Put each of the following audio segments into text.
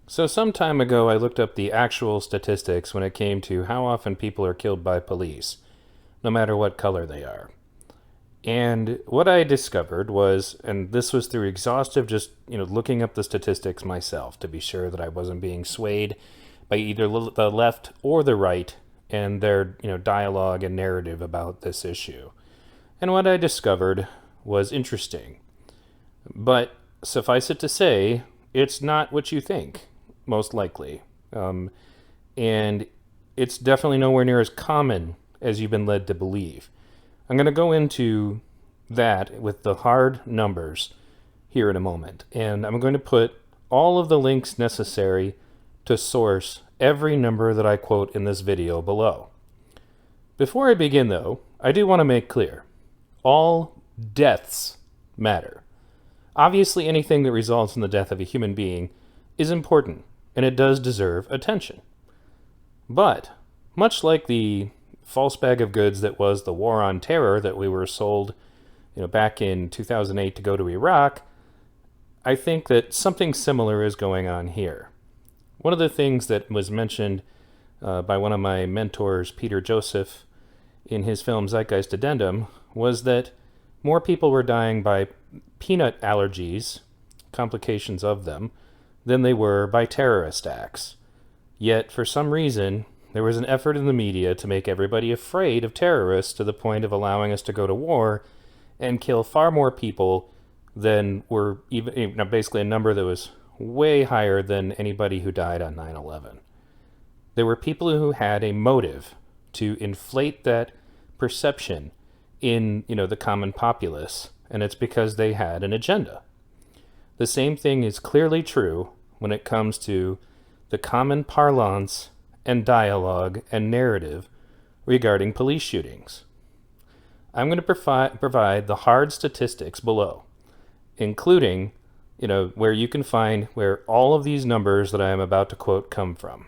So some time ago, I looked up the actual statistics when it came to how often people are killed by police, no matter what color they are. And what I discovered was, and this was through exhaustive just, looking up the statistics myself to be sure that I wasn't being swayed by either the left or the right and their, dialogue and narrative about this issue. And what I discovered was interesting. But suffice it to say, it's not what you think, most likely. And it's definitely nowhere near as common as you've been led to believe. I'm going to go into that with the hard numbers here in a moment. And I'm going to put all of the links necessary to source every number that I quote in this video below. Before I begin, though, I do want to make clear all deaths matter. Obviously, anything that results in the death of a human being is important, and it does deserve attention. But, much like the false bag of goods that was the war on terror that we were sold, back in 2008 to go to Iraq, I think that something similar is going on here. One of the things that was mentioned by one of my mentors, Peter Joseph, in his film Zeitgeist Addendum, was that more people were dying by peanut allergies, complications of them, than they were by terrorist acts. Yet, for some reason, there was an effort in the media to make everybody afraid of terrorists to the point of allowing us to go to war and kill far more people than were even, basically a number that was way higher than anybody who died on 9/11. There were people who had a motive to inflate that perception in, the common populace, and it's because they had an agenda. The same thing is clearly true when it comes to the common parlance and dialogue and narrative regarding police shootings. I'm going to provide the hard statistics below, including, where you can find where all of these numbers that I am about to quote come from.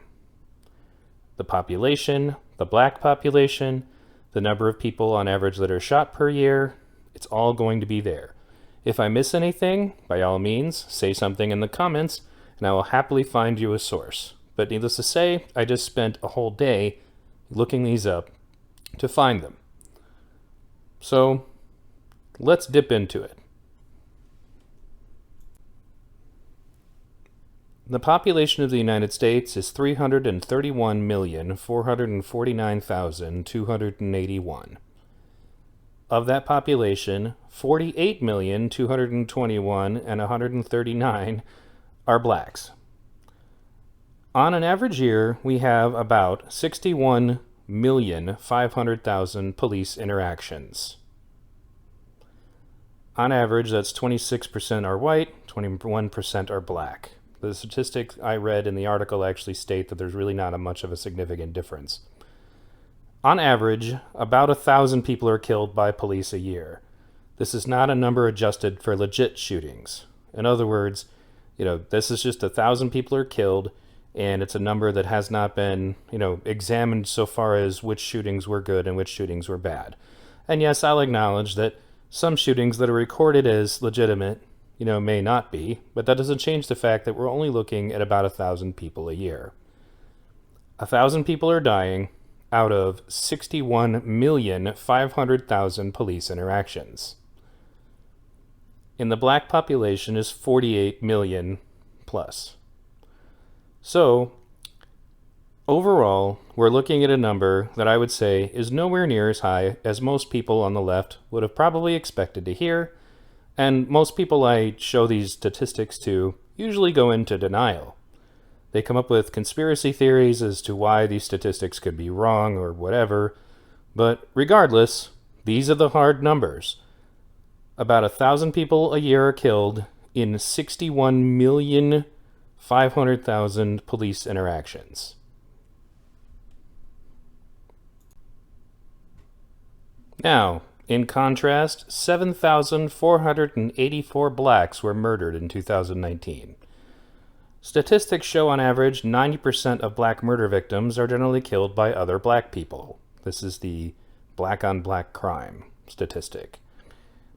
The population, the black population, the number of people on average that are shot per year, it's all going to be there. If I miss anything, by all means, say something in the comments, and I will happily find you a source. But needless to say, I just spent a whole day looking these up to find them. So, let's dip into it. The population of the United States is 331,449,281. Of that population, 48,221,139 and 139 are blacks. On an average year, we have about 61,500,000 police interactions. On average, that's 26% are white, 21% are black. The statistics I read in the article actually state that there's really not much of a significant difference. On average, about 1,000 people are killed by police a year. This is not a number adjusted for legit shootings. In other words, this is just 1,000 people are killed, and it's a number that has not been, examined so far as which shootings were good and which shootings were bad. And yes, I'll acknowledge that some shootings that are recorded as legitimate, may not be, but that doesn't change the fact that we're only looking at about 1,000 people a year. 1,000 people are dying out of 61,500,000 police interactions. And the black population is 48 million plus. So, overall, we're looking at a number that I would say is nowhere near as high as most people on the left would have probably expected to hear, and most people I show these statistics to usually go into denial. They come up with conspiracy theories as to why these statistics could be wrong or whatever, but regardless, these are the hard numbers. About 1,000 people a year are killed in 61,500,000 police interactions. Now, in contrast, 7,484 blacks were murdered in 2019. Statistics show on average 90% of black murder victims are generally killed by other black people. This is the black-on-black crime statistic.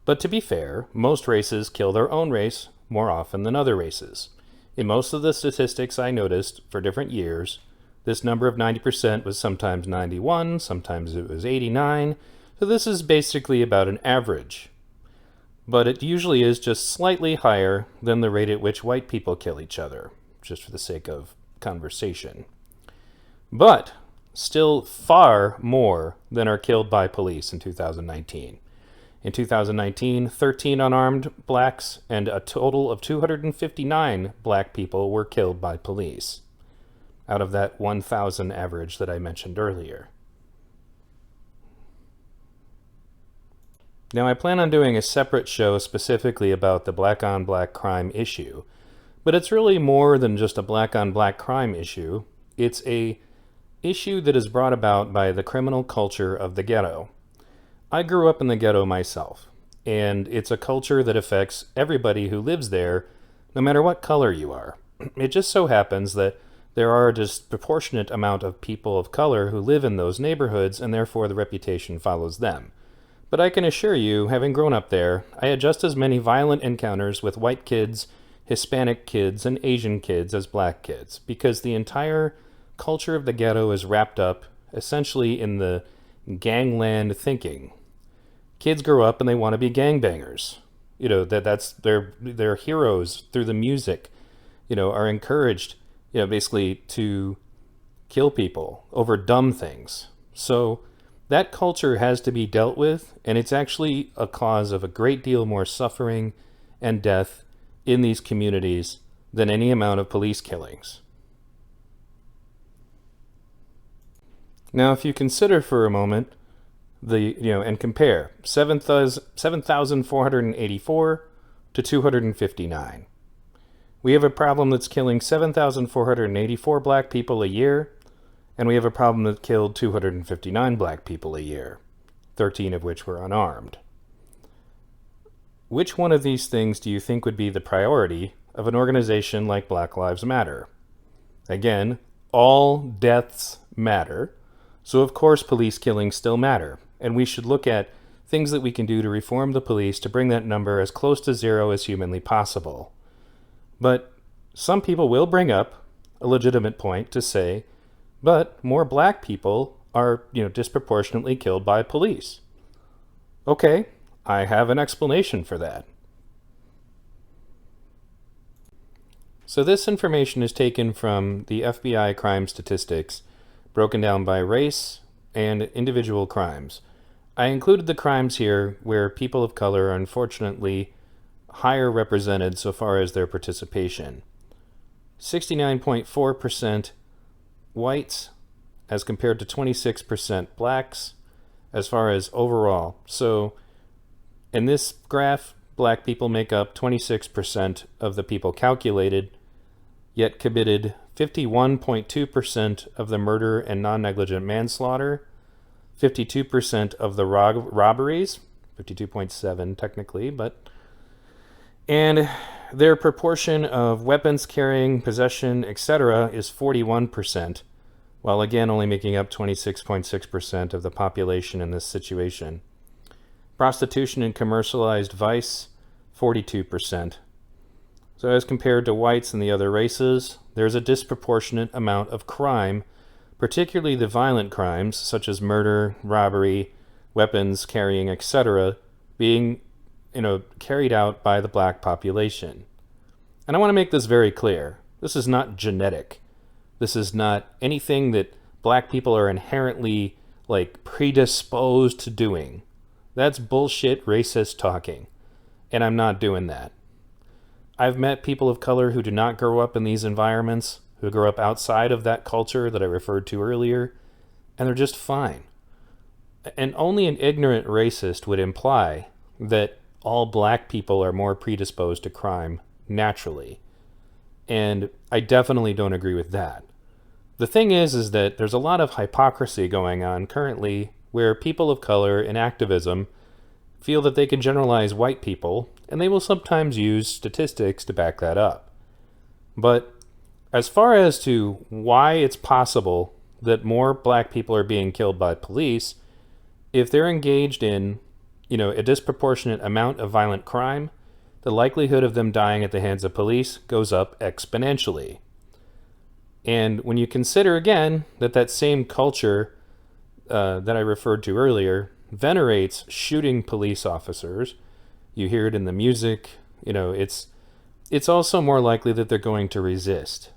But to be fair, most races kill their own race more often than other races. In most of the statistics I noticed for different years, this number of 90% was sometimes 91, sometimes it was 89, so this is basically about an average. But it usually is just slightly higher than the rate at which white people kill each other, just for the sake of conversation. But still far more than are killed by police in 2019. In 2019, 13 unarmed blacks and a total of 259 black people were killed by police, out of that 1,000 average that I mentioned earlier. Now, I plan on doing a separate show specifically about the black-on-black crime issue, but it's really more than just a black-on-black crime issue. It's a issue that is brought about by the criminal culture of the ghetto. I grew up in the ghetto myself, and it's a culture that affects everybody who lives there, no matter what color you are. It just so happens that there are a disproportionate amount of people of color who live in those neighborhoods, and therefore the reputation follows them. But I can assure you, having grown up there, I had just as many violent encounters with white kids, Hispanic kids, and Asian kids as black kids, because the entire culture of the ghetto is wrapped up essentially in the gangland thinking. Kids grow up and they want to be gangbangers. That's their heroes through the music, are encouraged, basically to kill people over dumb things. So that culture has to be dealt with, and it's actually a cause of a great deal more suffering and death in these communities than any amount of police killings. Now, if you consider for a moment and compare 7,484 to 259. We have a problem that's killing 7,484 black people a year, and we have a problem that killed 259 black people a year, 13 of which were unarmed. Which one of these things do you think would be the priority of an organization like Black Lives Matter? Again, all deaths matter, so of course police killings still matter, and we should look at things that we can do to reform the police to bring that number as close to zero as humanly possible. But some people will bring up a legitimate point to say, but more black people are, disproportionately killed by police. Okay, I have an explanation for that. So this information is taken from the FBI crime statistics, broken down by race and individual crimes. I included the crimes here where people of color are unfortunately higher represented so far as their participation. 69.4% whites as compared to 26% blacks as far as overall. So in this graph, black people make up 26% of the people calculated, yet committed 51.2% of the murder and non-negligent manslaughter, 52% of the robberies, 52.7 technically, and their proportion of weapons carrying, possession, etc. is 41%, while again only making up 26.6% of the population in this situation. Prostitution and commercialized vice, 42%. So as compared to whites and the other races, there's a disproportionate amount of crime, particularly the violent crimes such as murder, robbery, weapons carrying, etc., being carried out by the black population. And I want to make this very clear. This is not genetic. This is not anything that black people are inherently predisposed to doing. That's bullshit racist talking. And I'm not doing that. I've met people of color who do not grow up in these environments, who grow up outside of that culture that I referred to earlier, and they're just fine. And only an ignorant racist would imply that all black people are more predisposed to crime naturally. And I definitely don't agree with that. The thing is that there's a lot of hypocrisy going on currently where people of color in activism feel that they can generalize white people, and they will sometimes use statistics to back that up. But as far as to why it's possible that more black people are being killed by police, if they're engaged in, a disproportionate amount of violent crime, the likelihood of them dying at the hands of police goes up exponentially. And when you consider again that that same culture that I referred to earlier venerates shooting police officers, you hear it in the music, it's also more likely that they're going to resist.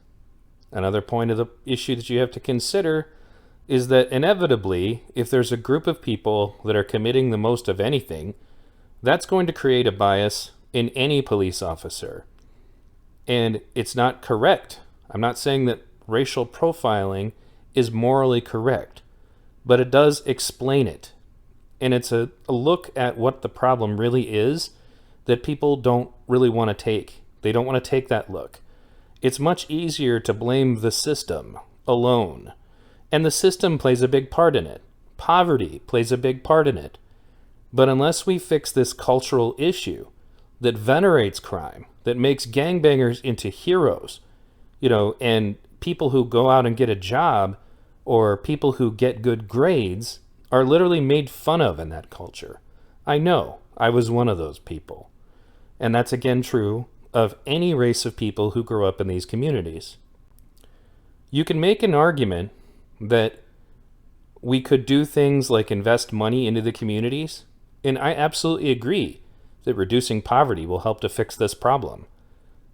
Another point of the issue that you have to consider is that inevitably, if there's a group of people that are committing the most of anything, that's going to create a bias in any police officer. And it's not correct. I'm not saying that racial profiling is morally correct, but it does explain it. And it's a look at what the problem really is that people don't really want to take. They don't want to take that look. It's much easier to blame the system alone. And the system plays a big part in it. Poverty plays a big part in it. But unless we fix this cultural issue that venerates crime, that makes gangbangers into heroes, and people who go out and get a job or people who get good grades are literally made fun of in that culture. I know, I was one of those people. And that's again true of any race of people who grow up in these communities. You can make an argument that we could do things like invest money into the communities, and I absolutely agree that reducing poverty will help to fix this problem.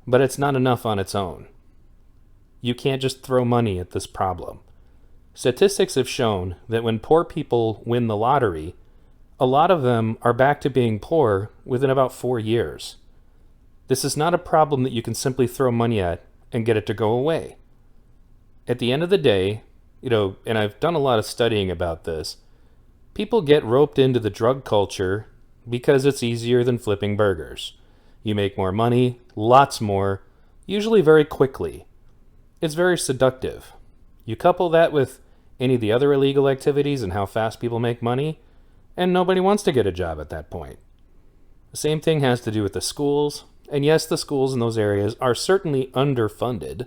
But it's not enough on its own. You can't just throw money at this problem. Statistics have shown that when poor people win the lottery, a lot of them are back to being poor within about 4 years. This is not a problem that you can simply throw money at and get it to go away. At the end of the day, and I've done a lot of studying about this, people get roped into the drug culture because it's easier than flipping burgers. You make more money, lots more, usually very quickly. It's very seductive. You couple that with any of the other illegal activities and how fast people make money, and nobody wants to get a job at that point. The same thing has to do with the schools, and yes, the schools in those areas are certainly underfunded,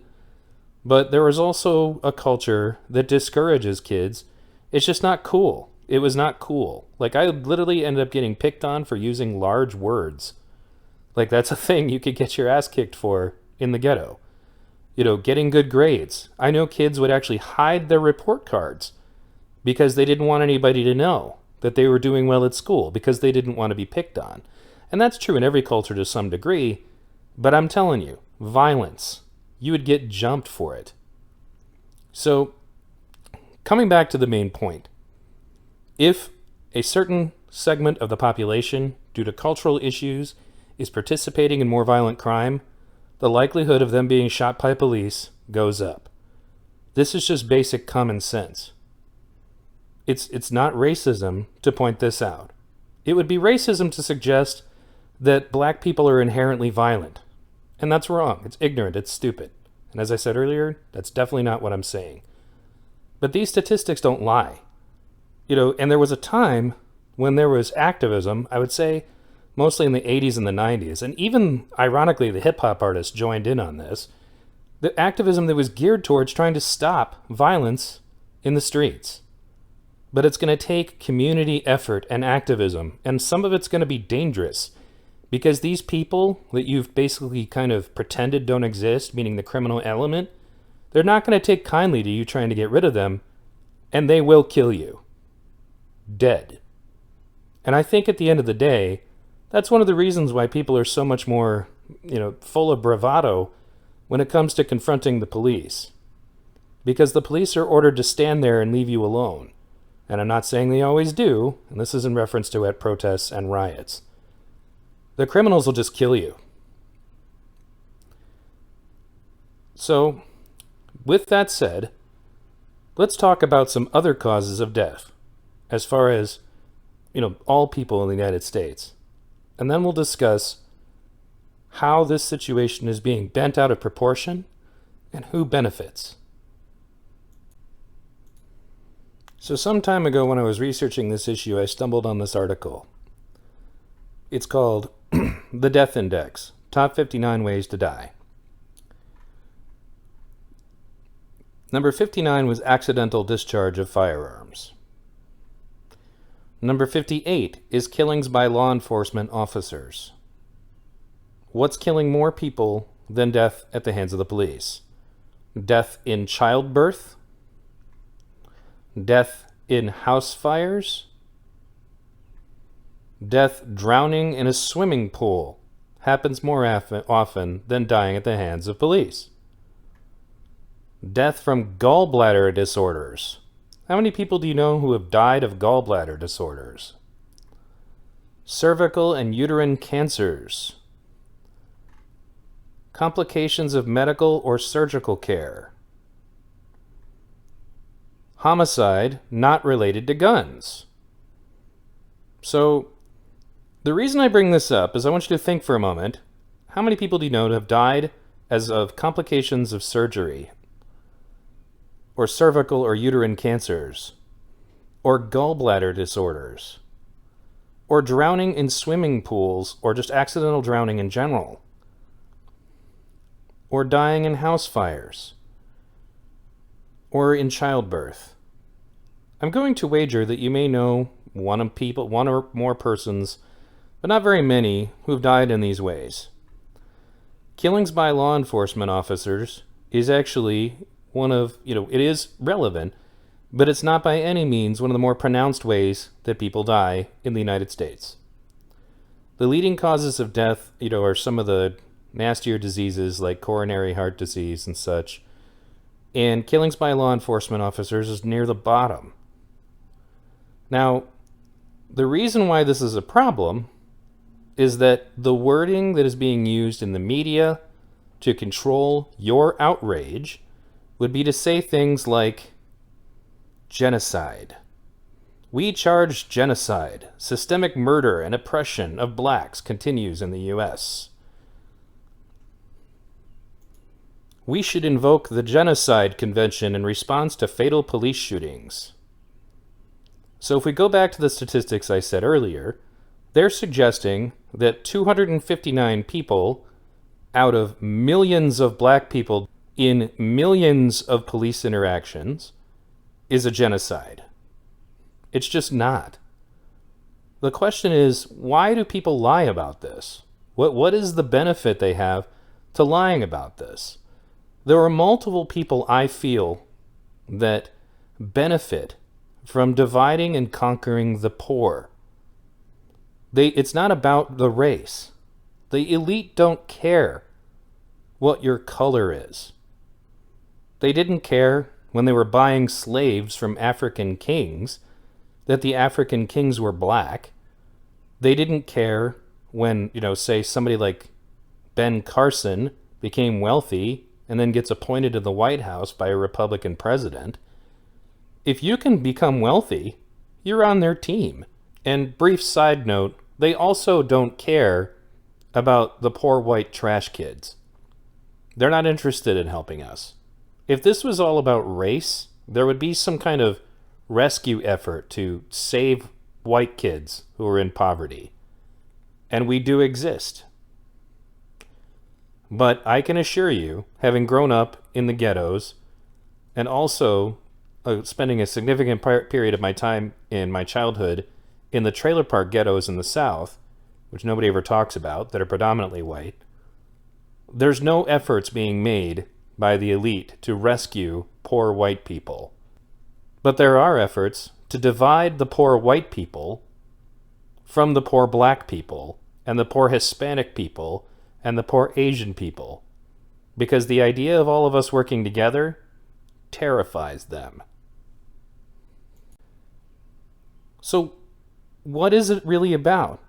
but there is also a culture that discourages kids. It's just not cool. It was not cool. Like, I literally ended up getting picked on for using large words. Like, that's a thing you could get your ass kicked for in the ghetto. Getting good grades. I know kids would actually hide their report cards because they didn't want anybody to know that they were doing well at school because they didn't want to be picked on. And that's true in every culture to some degree, but I'm telling you, violence, you would get jumped for it. So, coming back to the main point, if a certain segment of the population, due to cultural issues, is participating in more violent crime, the likelihood of them being shot by police goes up. This is just basic common sense. It's not racism to point this out. It would be racism to suggest that black people are inherently violent. And that's wrong. It's ignorant. It's stupid. And as I said earlier, that's definitely not what I'm saying. But these statistics don't lie. And there was a time when there was activism, I would say, mostly in the 80s and the 90s, and even, ironically, the hip-hop artists joined in on this, the activism that was geared towards trying to stop violence in the streets. But it's going to take community effort and activism, and some of it's going to be dangerous, because these people that you've basically kind of pretended don't exist, meaning the criminal element, they're not going to take kindly to you trying to get rid of them, and they will kill you. Dead. And I think at the end of the day, that's one of the reasons why people are so much more, full of bravado when it comes to confronting the police. Because the police are ordered to stand there and leave you alone. And I'm not saying they always do, and this is in reference to at protests and riots. The criminals will just kill you. So, with that said, let's talk about some other causes of death, as far as, all people in the United States. And then we'll discuss how this situation is being bent out of proportion and who benefits. So some time ago when I was researching this issue, I stumbled on this article. It's called The Death Index, Top 59 Ways to Die. Number 59 was accidental discharge of firearms. Number 58 is killings by law enforcement officers. What's killing more people than death at the hands of the police? Death in childbirth? Death in house fires? Death drowning in a swimming pool happens more often than dying at the hands of police. Death from gallbladder disorders. How many people do you know who have died of gallbladder disorders? Cervical and uterine cancers. Complications of medical or surgical care. Homicide not related to guns. So, the reason I bring this up is I want you to think for a moment, how many people do you know have died as of complications of surgery, or cervical or uterine cancers, or gallbladder disorders, or drowning in swimming pools, or just accidental drowning in general, or dying in house fires, or in childbirth? I'm going to wager that you may know one or more persons, but not very many, who have died in these ways. Killings by law enforcement officers is actually one of, it is relevant, but it's not by any means one of the more pronounced ways that people die in the United States. The leading causes of death, are some of the nastier diseases like coronary heart disease and such, and killings by law enforcement officers is near the bottom. Now, the reason why this is a problem is that the wording that is being used in the media to control your outrage would be to say things like genocide. We charge genocide. Systemic murder and oppression of blacks continues in the U.S. We should invoke the Genocide Convention in response to fatal police shootings. So if we go back to the statistics I said earlier, they're suggesting that 259 people out of millions of black people in millions of police interactions is a genocide. It's just not. The question is, why do people lie about this? What is the benefit they have to lying about this? There are multiple people I feel that benefit from dividing and conquering the poor. It's not about the race. The elite don't care what your color is. They didn't care when they were buying slaves from African kings that the African kings were black. They didn't care when, say somebody like Ben Carson became wealthy and then gets appointed to the White House by a Republican president. If you can become wealthy, you're on their team. And brief side note, they also don't care about the poor white trash kids. They're not interested in helping us. If this was all about race, there would be some kind of rescue effort to save white kids who are in poverty. And we do exist. But I can assure you, having grown up in the ghettos, and also spending a significant period of my time in my childhood in the trailer park ghettos in the South, which nobody ever talks about, that are predominantly white, there's no efforts being made by the elite to rescue poor white people. But there are efforts to divide the poor white people from the poor black people, and the poor Hispanic people, and the poor Asian people, because the idea of all of us working together terrifies them. So, what is it really about?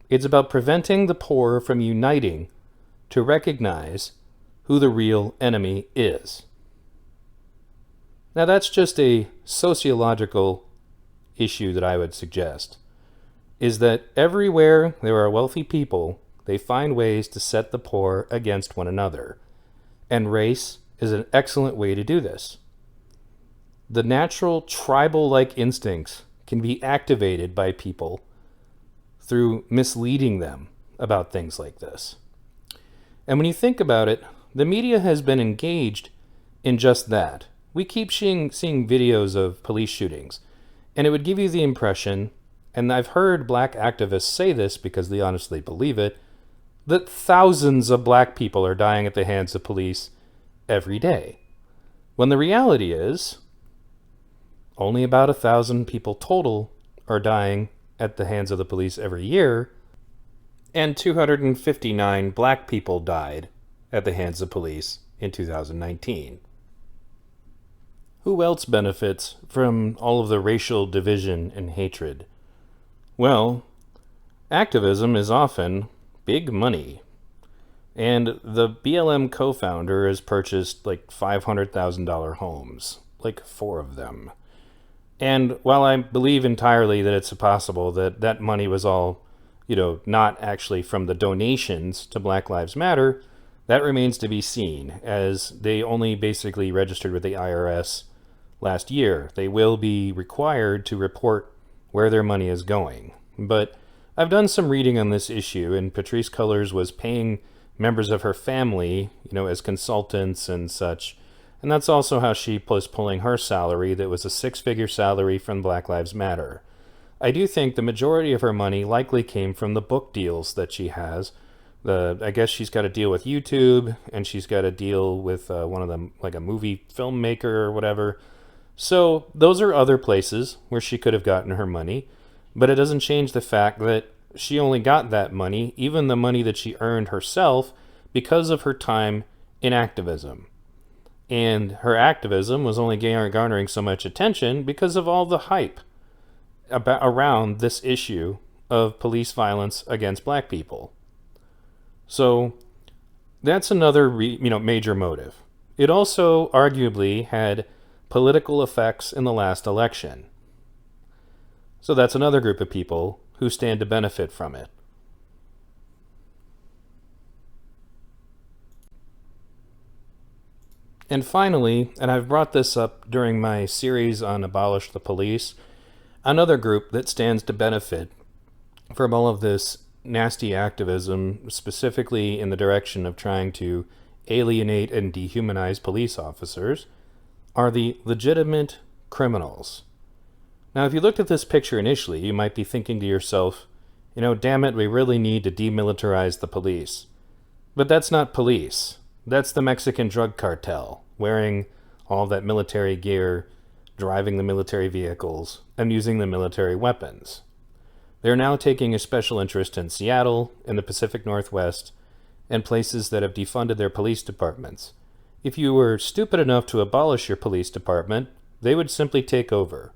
It's about preventing the poor from uniting to recognize who the real enemy is. Now, that's just a sociological issue that I would suggest, is that everywhere there are wealthy people, they find ways to set the poor against one another. And race is an excellent way to do this. The natural tribal-like instincts can be activated by people through misleading them about things like this. And when you think about it, the media has been engaged in just that. We keep seeing videos of police shootings, and it would give you the impression, and I've heard black activists say this because they honestly believe it, that thousands of black people are dying at the hands of police every day. When the reality is, only about 1,000 people total are dying at the hands of the police every year, and 259 black people died at the hands of police in 2019. Who else benefits from all of the racial division and hatred? Well, activism is often big money. And the BLM co-founder has purchased like $500,000 homes, like 4 of them. And while I believe entirely that it's possible that that money was all, not actually from the donations to Black Lives Matter, that remains to be seen, as they only basically registered with the IRS last year. They will be required to report where their money is going. But I've done some reading on this issue, and Patrisse Cullors was paying members of her family, as consultants and such. And that's also how she was pulling her salary that was a 6-figure salary from Black Lives Matter. I do think the majority of her money likely came from the book deals that she has. I guess she's got a deal with YouTube, and she's got a deal with one of them, like a movie filmmaker or whatever. So those are other places where she could have gotten her money, but it doesn't change the fact that she only got that money, even the money that she earned herself, because of her time in activism. And her activism was only garnering so much attention because of all the hype around this issue of police violence against black people. So that's another major motive. It also arguably had political effects in the last election. So that's another group of people who stand to benefit from it. And finally, and I've brought this up during my series on Abolish the Police, another group that stands to benefit from all of this nasty activism, specifically in the direction of trying to alienate and dehumanize police officers, are the legitimate criminals. Now, if you looked at this picture initially, you might be thinking to yourself, damn it, we really need to demilitarize the police. But that's not police. That's the Mexican drug cartel, wearing all that military gear, driving the military vehicles, and using the military weapons. They're now taking a special interest in Seattle, in the Pacific Northwest, and places that have defunded their police departments. If you were stupid enough to abolish your police department, they would simply take over.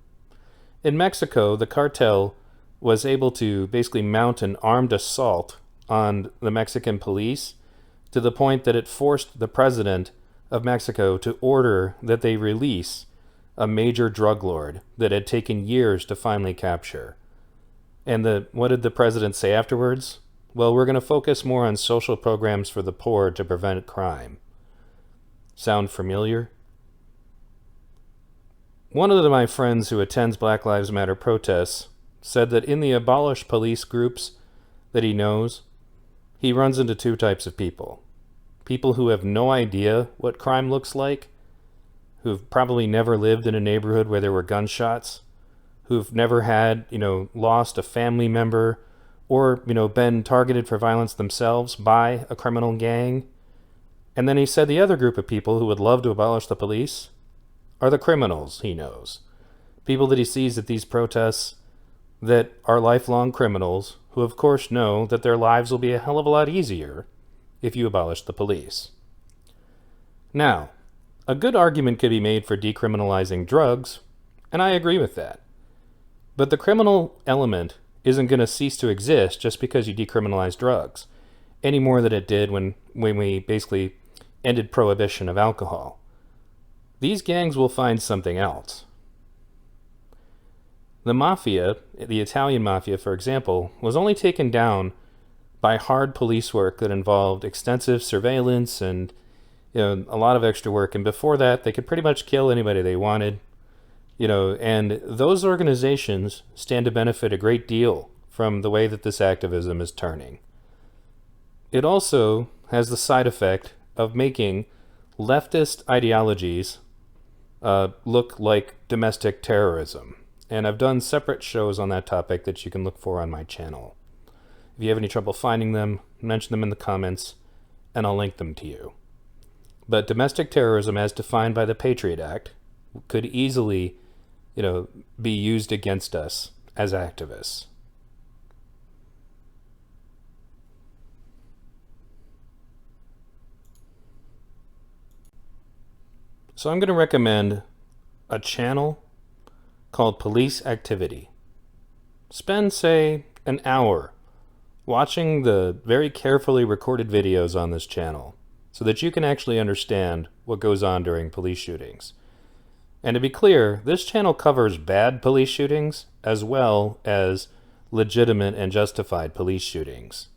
In Mexico, the cartel was able to basically mount an armed assault on the Mexican police to the point that it forced the president of Mexico to order that they release a major drug lord that had taken years to finally capture. And what did the president say afterwards? Well, we're going to focus more on social programs for the poor to prevent crime. Sound familiar? One of my friends who attends Black Lives Matter protests said that in the abolish police groups that he knows, he runs into 2 types of people. People who have no idea what crime looks like, who've probably never lived in a neighborhood where there were gunshots, who've never had, lost a family member, or, been targeted for violence themselves by a criminal gang. And then he said the other group of people who would love to abolish the police are the criminals he knows. People that he sees at these protests that are lifelong criminals who of course know that their lives will be a hell of a lot easier if you abolish the police. Now, a good argument could be made for decriminalizing drugs, and I agree with that. But the criminal element isn't going to cease to exist just because you decriminalize drugs, any more than it did when we basically ended prohibition of alcohol. These gangs will find something else. The mafia, the Italian mafia, for example, was only taken down by hard police work that involved extensive surveillance and a lot of extra work. And before that, they could pretty much kill anybody they wanted. And those organizations stand to benefit a great deal from the way that this activism is turning. It also has the side effect of making leftist ideologies look like domestic terrorism. And I've done separate shows on that topic that you can look for on my channel. If you have any trouble finding them, mention them in the comments, and I'll link them to you. But domestic terrorism, as defined by the Patriot Act, could easily, be used against us as activists. So I'm going to recommend a channel called Police Activity. Spend, say, an hour watching the very carefully recorded videos on this channel so that you can actually understand what goes on during police shootings. And to be clear, this channel covers bad police shootings as well as legitimate and justified police shootings.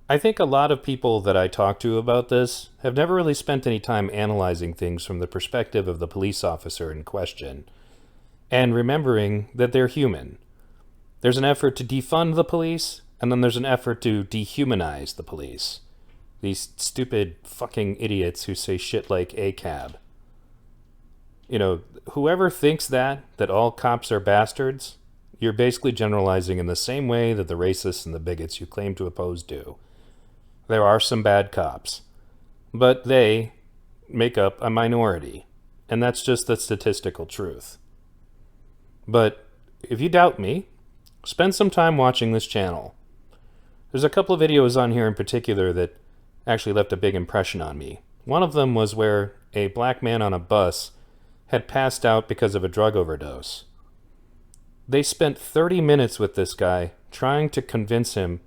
I think a lot of people that I talk to about this have never really spent any time analyzing things from the perspective of the police officer in question, and remembering that they're human. There's an effort to defund the police, and then there's an effort to dehumanize the police. These stupid fucking idiots who say shit like ACAB. Whoever thinks that all cops are bastards, you're basically generalizing in the same way that the racists and the bigots you claim to oppose do. There are some bad cops, but they make up a minority, and that's just the statistical truth. But if you doubt me, spend some time watching this channel. There's a couple of videos on here in particular that actually left a big impression on me. One of them was where a black man on a bus had passed out because of a drug overdose. They spent 30 minutes with this guy trying to convince him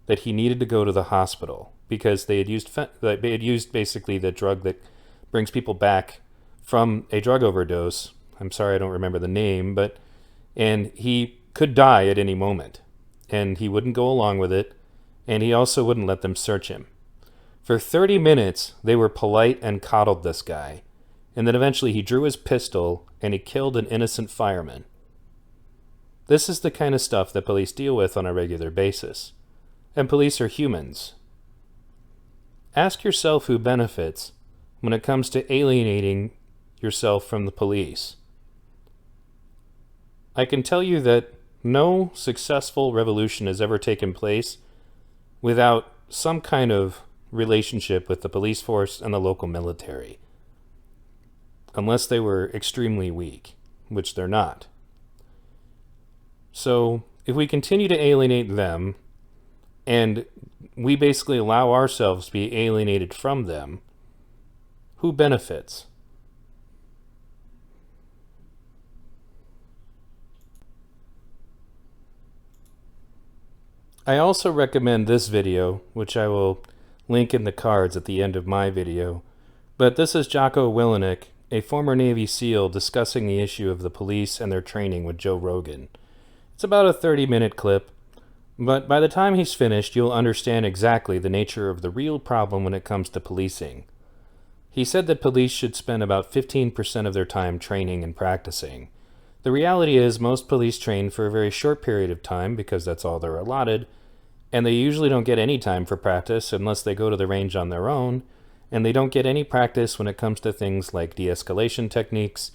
that he needed to go to the hospital because they had used basically the drug that brings people back from a drug overdose. I'm sorry I don't remember the name, and he could die at any moment, and he wouldn't go along with it, and he also wouldn't let them search him. For 30 minutes, they were polite and coddled this guy, and then eventually he drew his pistol and he killed an innocent fireman. This is the kind of stuff that police deal with on a regular basis. And police are humans. Ask yourself who benefits when it comes to alienating yourself from the police. I can tell you that no successful revolution has ever taken place without some kind of relationship with the police force and the local military. Unless they were extremely weak, which they're not. So, if we continue to alienate them, and we basically allow ourselves to be alienated from them, who benefits? I also recommend this video, which I will link in the cards at the end of my video, but this is Jocko Willenick, a former Navy SEAL, discussing the issue of the police and their training with Joe Rogan. It's about a 30-minute clip, but by the time he's finished, you'll understand exactly the nature of the real problem when it comes to policing. He said that police should spend about 15% of their time training and practicing. The reality is most police train for a very short period of time because that's all they're allotted, and they usually don't get any time for practice unless they go to the range on their own, and they don't get any practice when it comes to things like de-escalation techniques.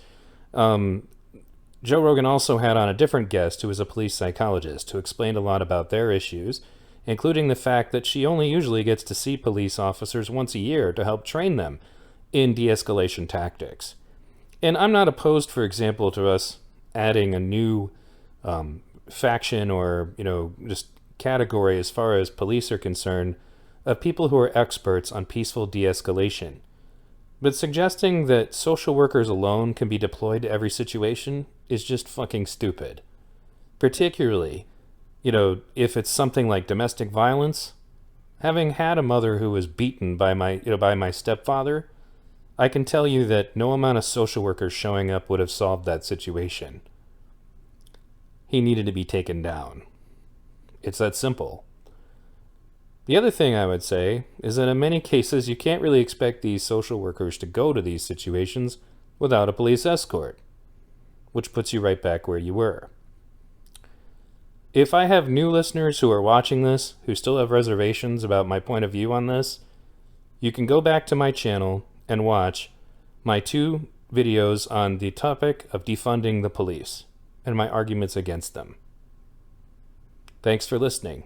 Joe Rogan also had on a different guest who was a police psychologist who explained a lot about their issues, including the fact that she only usually gets to see police officers once a year to help train them in de-escalation tactics. And I'm not opposed, for example, to us adding a new faction or, just category as far as police are concerned of people who are experts on peaceful de-escalation. But suggesting that social workers alone can be deployed to every situation is just fucking stupid. Particularly, if it's something like domestic violence. Having had a mother who was beaten by my stepfather, I can tell you that no amount of social workers showing up would have solved that situation. He needed to be taken down. It's that simple. The other thing I would say is that in many cases you can't really expect these social workers to go to these situations without a police escort, which puts you right back where you were. If I have new listeners who are watching this who still have reservations about my point of view on this, you can go back to my channel and watch my 2 videos on the topic of defunding the police and my arguments against them. Thanks for listening.